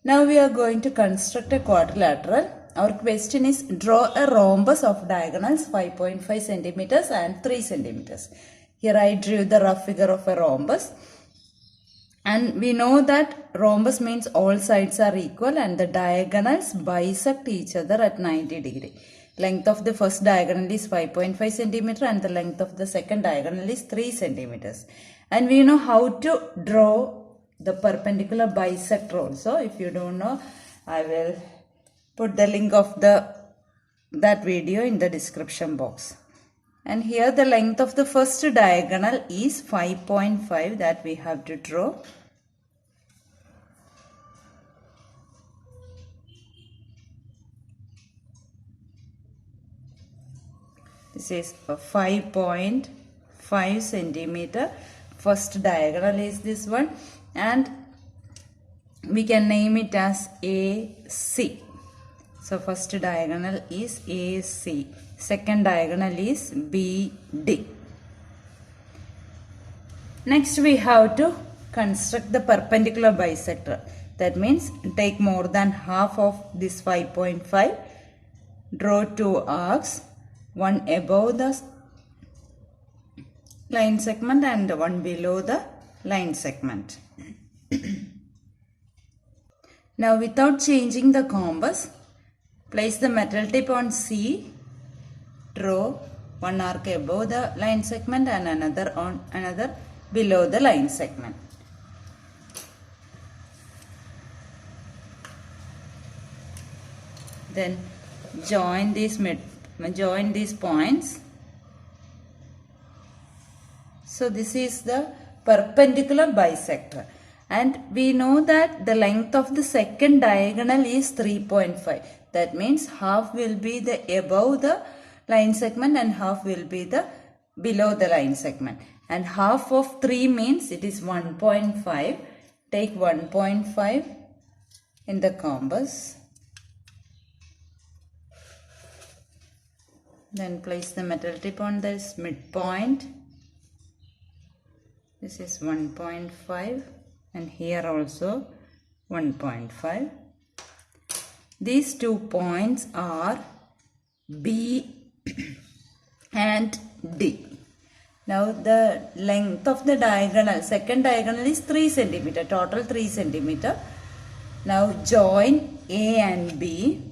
Now we are going to construct a quadrilateral. Our question is draw a rhombus of diagonals 5.5 centimeters and 3 centimeters. Here I drew the rough figure of a rhombus. And we know that rhombus means all sides are equal and the diagonals bisect each other at 90 degree. Length of the first diagonal is 5.5 centimeter and the length of the second diagonal is 3 centimeters. And we know how to draw the perpendicular bisector also. If you don't know, I will put the link of that video in the description box. And here the length of the first diagonal is 5.5 that we have to draw. This is a 5.5 centimeter. First diagonal is this one, and we can name it as AC. So first diagonal is AC. Second diagonal is BD. Next we have to construct the perpendicular bisector. That means take more than half of this 5.5. Draw two arcs, one above the line segment and one below the line segment. Now without changing the compass, place the metal tip on C. Draw one arc above the line segment and another below the line segment. Then join these points. So this is the perpendicular bisector. And we know that the length of the second diagonal is 3.5. That means half will be the above the line segment and half will be the below the line segment. And half of 3 means it is 1.5. Take 1.5 in the compass. Then place the metal tip on this midpoint. This is 1.5 and here also 1.5. These 2 points are B and D. Now the length of the diagonal, second diagonal is 3 centimeter, total 3 centimeter. Now join A and B.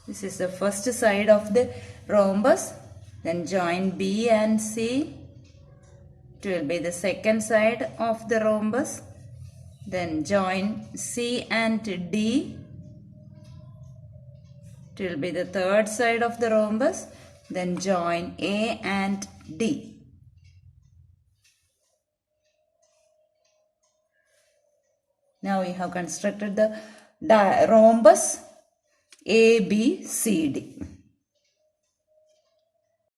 This is the first side of the rhombus. Then join B and C. It will be the second side of the rhombus. Then join C and D. It will be the third side of the rhombus. Then join A and D. Now we have constructed the rhombus ABCD.